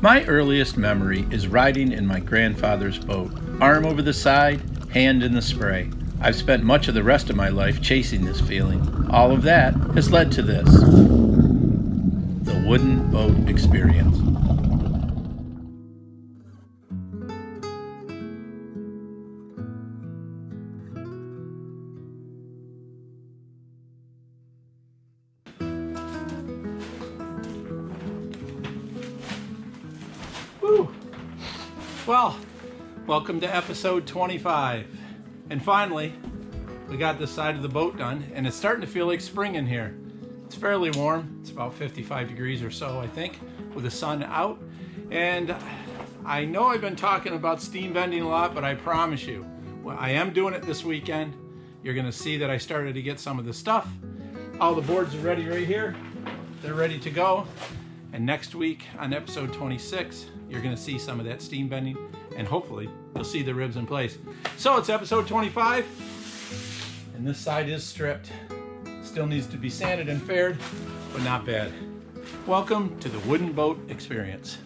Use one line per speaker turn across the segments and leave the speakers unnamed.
My earliest memory is riding in my grandfather's boat, arm over the side, hand in the spray. I've spent much of the rest of my life chasing this feeling. All of that has led to this, the wooden boat experience. Well, welcome to episode 25. And finally, we got this side of the boat done, and it's starting to feel like spring in here. It's fairly warm. It's about 55 degrees or so, I think, with the sun out. And I know I've been talking about steam bending a lot, but I promise you, well, I am doing it this weekend. You're going to see that I started to get some of the stuff. All the boards are ready right here. They're ready to go. And next week on episode 26, you're going to see some of that steam bending, and hopefully you'll see the ribs in place. So it's episode 25, and this side is stripped. Still needs to be sanded and faired, but not bad. Welcome to the wooden boat experience.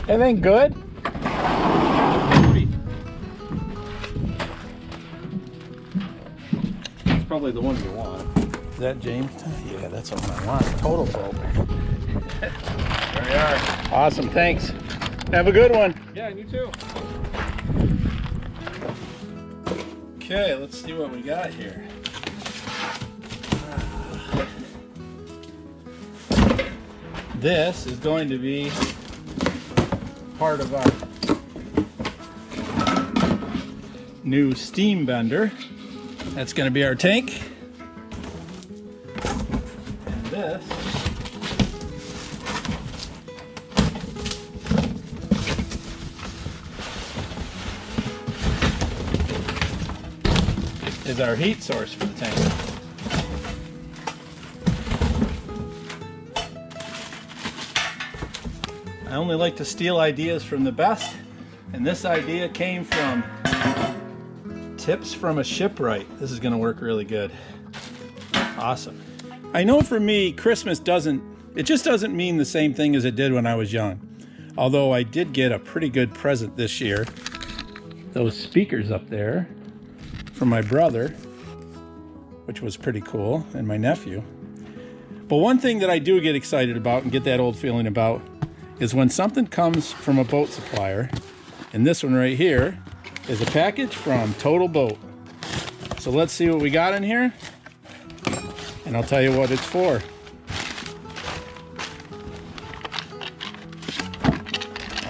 Everything good? Probably the one you want. Is that James? Yeah, that's what I want. Total boat.
There we are.
Awesome, thanks. Have a good one.
Yeah, you too.
Okay, let's see what we got here. This is going to be part of our new steam bender. That's going to be our tank. And this is our heat source for the tank. I only like to steal ideas from the best, and this idea came from tips from a shipwright. This is going to work really good. Awesome. I know for me, Christmas just doesn't mean the same thing as it did when I was young. Although I did get a pretty good present this year. Those speakers up there from my brother, which was pretty cool, and my nephew. But one thing that I do get excited about and get that old feeling about is when something comes from a boat supplier, and this one right here is a package from Total Boat. So let's see what we got in here, and I'll tell you what it's for.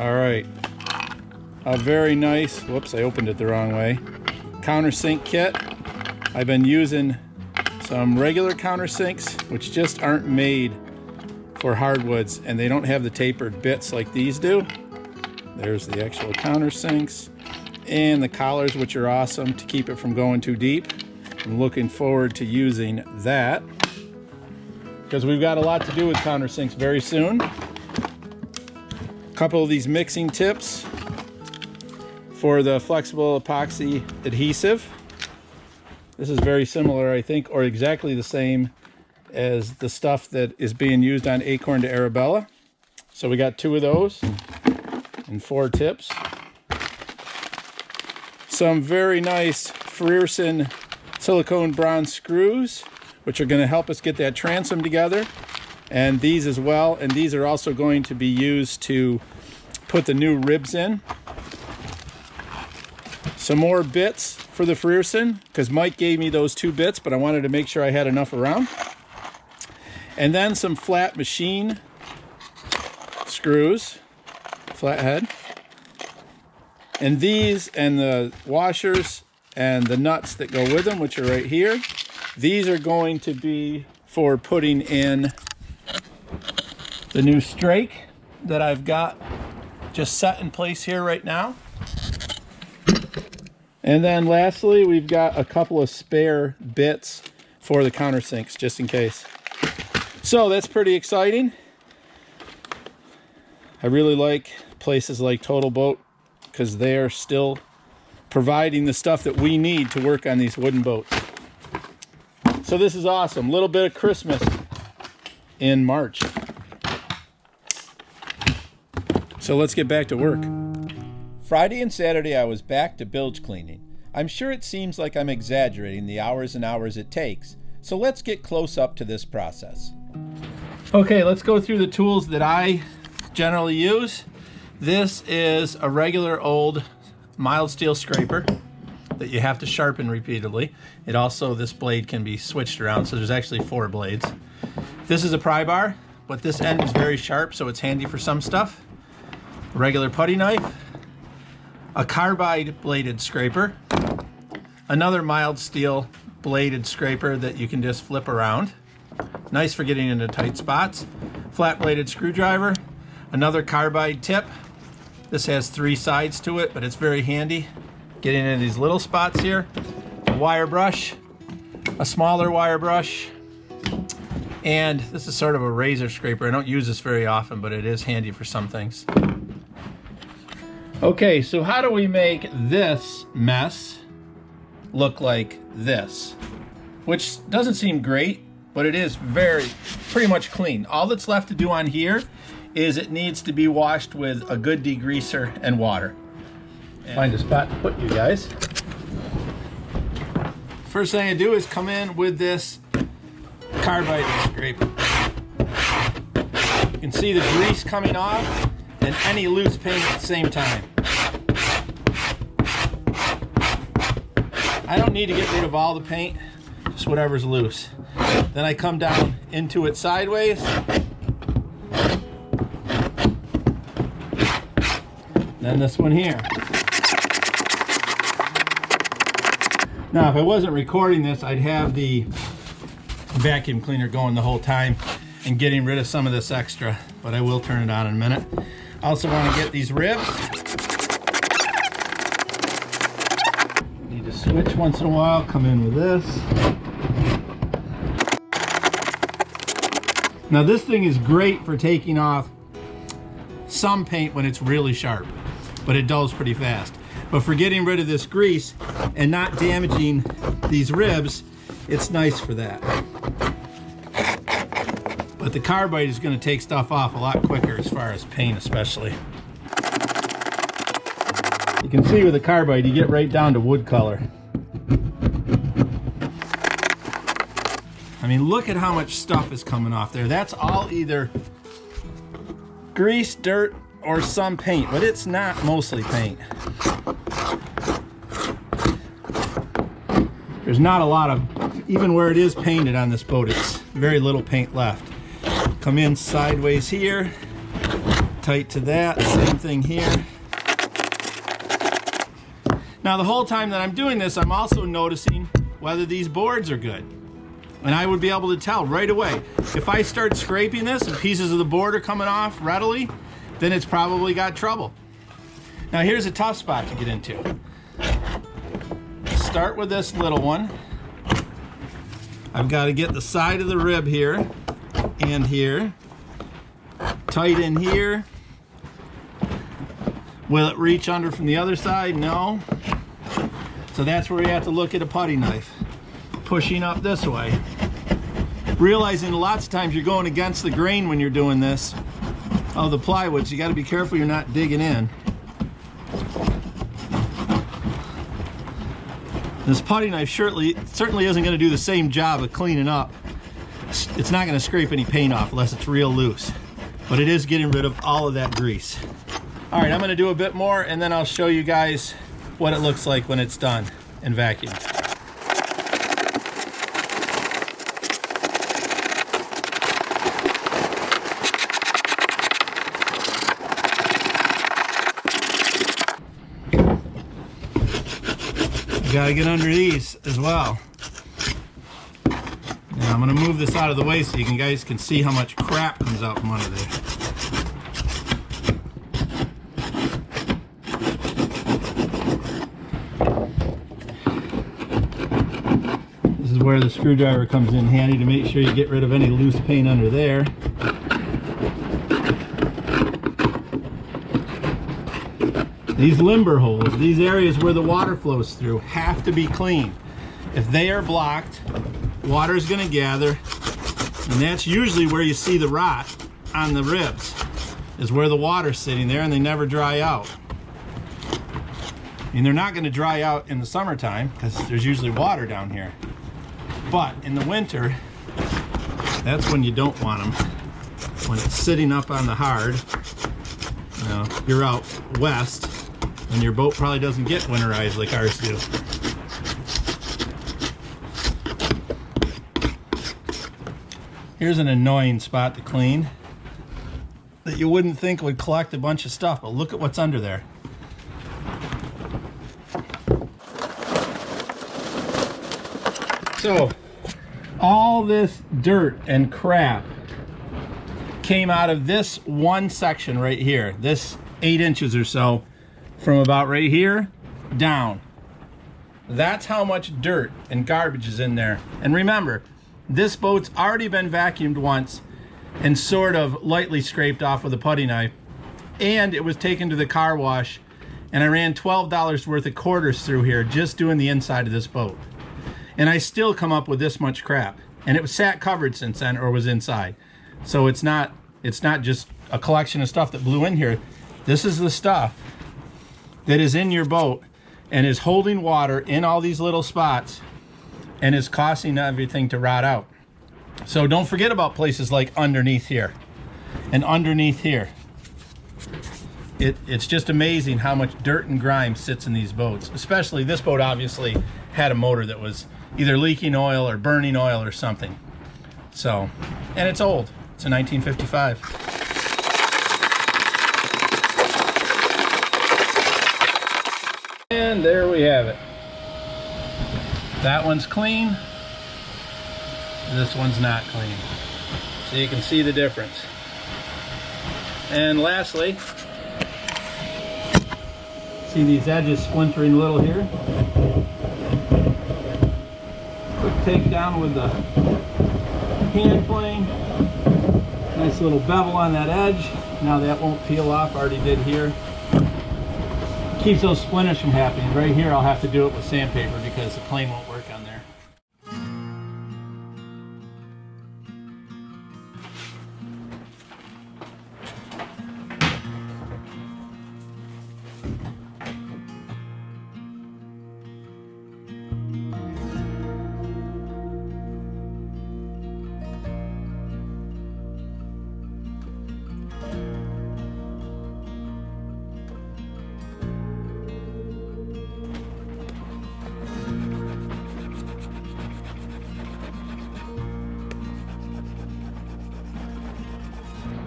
All right, a very nice, whoops, I opened it the wrong way, countersink kit. I've been using some regular countersinks, which just aren't made for hardwoods, and they don't have the tapered bits like these do. There's the actual countersinks. And the collars, which are awesome to keep it from going too deep. I'm looking forward to using that because we've got a lot to do with countersinks very soon. A couple of these mixing tips for the flexible epoxy adhesive. This is very similar, I think, or exactly the same as the stuff that is being used on Acorntoarabella. So we got 2 of those and 4 tips. Some very nice Frierson silicone bronze screws, which are going to help us get that transom together. And these as well. And these are also going to be used to put the new ribs in. Some more bits for the Frierson, because Mike gave me those 2 bits, but I wanted to make sure I had enough around. And then some flat machine screws, flathead. And these and the washers and the nuts that go with them, which are right here, these are going to be for putting in the new strake that I've got just set in place here right now. And then lastly, we've got a couple of spare bits for the countersinks, just in case. So that's pretty exciting. I really like places like Total Boat because they are still providing the stuff that we need to work on these wooden boats. So this is awesome. A little bit of Christmas in March. So let's get back to work. Friday and Saturday I was back to bilge cleaning. I'm sure it seems like I'm exaggerating the hours and hours it takes, so let's get close up to this process. Okay, let's go through the tools that I generally use. This is a regular old mild steel scraper that you have to sharpen repeatedly. It also, this blade can be switched around, so there's actually 4 blades. This is a pry bar, but this end is very sharp, so it's handy for some stuff. A regular putty knife, a carbide bladed scraper, another mild steel bladed scraper that you can just flip around. Nice for getting into tight spots. Flat bladed screwdriver, another carbide tip. This has 3 sides to it, but it's very handy getting into these little spots here. A wire brush, a smaller wire brush, and this is sort of a razor scraper. I don't use this very often, but it is handy for some things. Okay, so how do we make this mess look like this? Which doesn't seem great, but it is pretty much clean. All that's left to do on here is it needs to be washed with a good degreaser and water. Find a spot to put you guys. First thing I do is come in with this carbide scraper. You can see the grease coming off and any loose paint at the same time. I don't need to get rid of all the paint, just whatever's loose. Then I come down into it sideways. Then this one here. Now, if I wasn't recording this, I'd have the vacuum cleaner going the whole time and getting rid of some of this extra, but I will turn it on in a minute. I also want to get these ribs. Need to switch once in a while, come in with this. Now this thing is great for taking off some paint when it's really sharp, but it dulls pretty fast. But for getting rid of this grease and not damaging these ribs, it's nice for that. But the carbide is going to take stuff off a lot quicker as far as paint especially. You can see with the carbide you get right down to wood color. I mean, look at how much stuff is coming off there. That's all either grease, dirt, or some paint, but it's not mostly paint. There's not a lot of, even where it is painted on this boat, it's very little paint left. Come in sideways here, tight to that, same thing here. Now the whole time that I'm doing this, I'm also noticing whether these boards are good. And I would be able to tell right away. If I start scraping this and pieces of the board are coming off readily, then it's probably got trouble. Now here's a tough spot to get into. Start with this little one. I've got to get the side of the rib here and here. Tight in here. Will it reach under from the other side? No. So that's where you have to look at a putty knife. Pushing up this way. Realizing lots of times you're going against the grain when you're doing this of the plywood, so you got to be careful you're not digging in. This putty knife certainly isn't going to do the same job of cleaning up. It's not going to scrape any paint off unless it's real loose, but it is getting rid of all of that grease. All right, I'm going to do a bit more and then I'll show you guys what it looks like when it's done and vacuumed. Got to get under these as well. Now I'm going to move this out of the way so you guys can see how much crap comes out from under there. This is where the screwdriver comes in handy to make sure you get rid of any loose paint under there. These limber holes, these areas where the water flows through, have to be clean. If they are blocked, water is going to gather, and that's usually where you see the rot on the ribs, is where the water's sitting there, and they never dry out. And they're not going to dry out in the summertime because there's usually water down here. But in the winter, that's when you don't want them. When it's sitting up on the hard, you know, you're out west, and your boat probably doesn't get winterized like ours do. Here's an annoying spot to clean that you wouldn't think would collect a bunch of stuff, but look at what's under there. So, all this dirt and crap came out of this one section right here, this 8 inches or so, from about right here down. That's how much dirt and garbage is in there. And remember, this boat's already been vacuumed once and sort of lightly scraped off with a putty knife, and it was taken to the car wash, and I ran $12 worth of quarters through here just doing the inside of this boat. And I still come up with this much crap. And it was sat covered since then, or was inside. So it's not just a collection of stuff that blew in here. This is the stuff that is in your boat and is holding water in all these little spots and is causing everything to rot out. So don't forget about places like underneath here and underneath here. It's just amazing how much dirt and grime sits in these boats. Especially this boat obviously had a motor that was either leaking oil or burning oil or something. So, and it's old. It's a 1955. And there we have it. That one's clean. This one's not clean. So you can see the difference. And lastly, see these edges splintering a little here? Quick takedown with the hand plane. Nice little bevel on that edge. Now that won't peel off, already did here. Keeps those splinters from happening. Right here I'll have to do it with sandpaper because the plane won't work on there.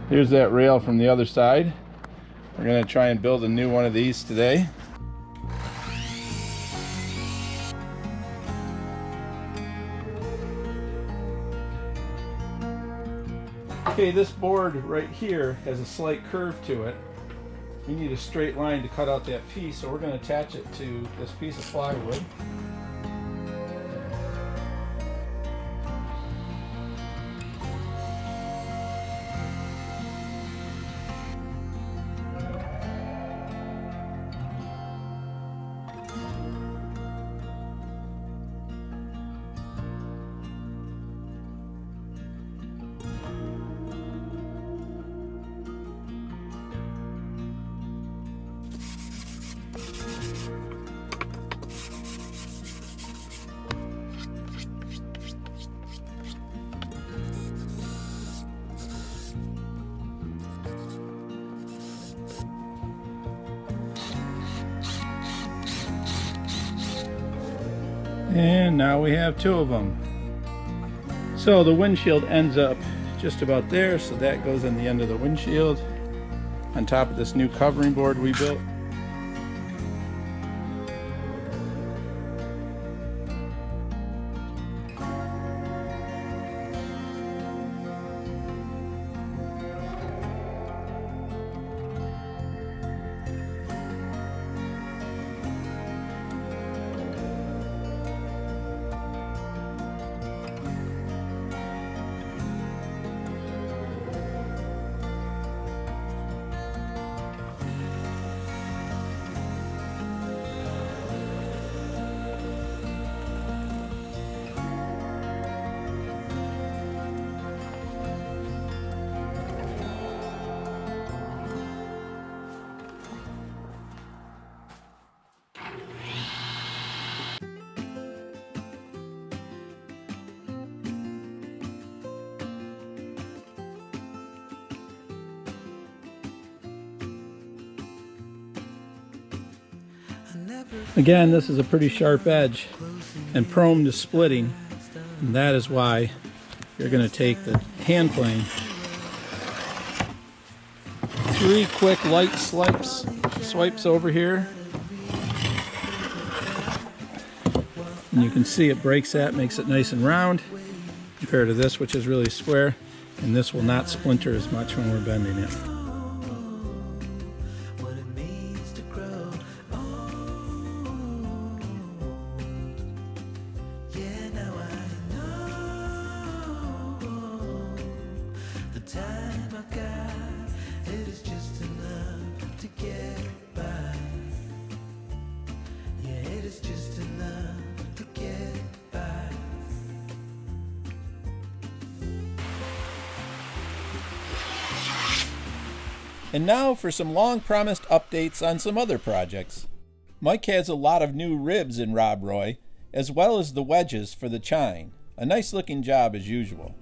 Here's that rail from the other side. We're going to try and build a new one of these today. Okay, this board right here has a slight curve to it. We need a straight line to cut out that piece, so we're going to attach it to this piece of plywood. And now we have two of them. So the windshield ends up just about there, so that goes in the end of the windshield on top of this new covering board we built. Again, this is a pretty sharp edge and prone to splitting, and that is why you're going to take the hand plane. 3 quick light swipes over here, and you can see it breaks that, makes it nice and round compared to this, which is really square, and this will not splinter as much when we're bending it. And now for some long-promised updates on some other projects. Mike has a lot of new ribs in Rob Roy, as well as the wedges for the chine. A nice looking job as usual.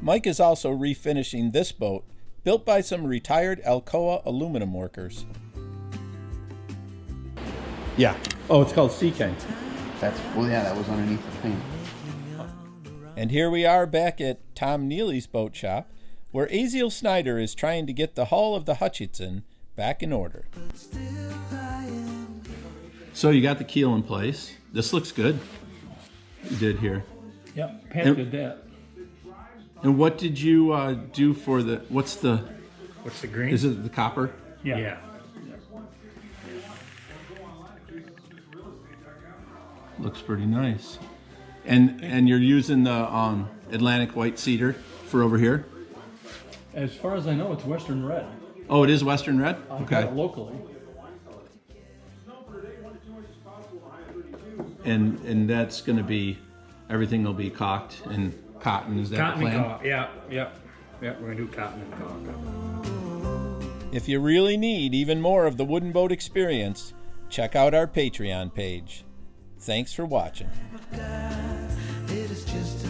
Mike is also refinishing this boat, built by some retired Alcoa aluminum workers. Yeah. Oh, it's called Sea King.
That was underneath the thing.
And here we are back at Tom Neely's boat shop, where Aziel Snyder is trying to get the hull of the Hutchinson back in order. So you got the keel in place. This looks good. You did here.
Yep, Pat did that.
And what did you do for the, what's the
green?
Is it the copper?
Yeah.
Looks pretty nice. And you're using the Atlantic white cedar for over here?
As far as I know, it's Western Red.
Oh, it is Western Red?
I
Okay.
got it locally.
And that's going to be, everything will be caulked and cotton, is that
Cotton
the plan?
and caulk, yeah, we're gonna do cotton and caulk.
If you really need even more of the wooden boat experience, check out our Patreon page. Thanks for watching.
It is just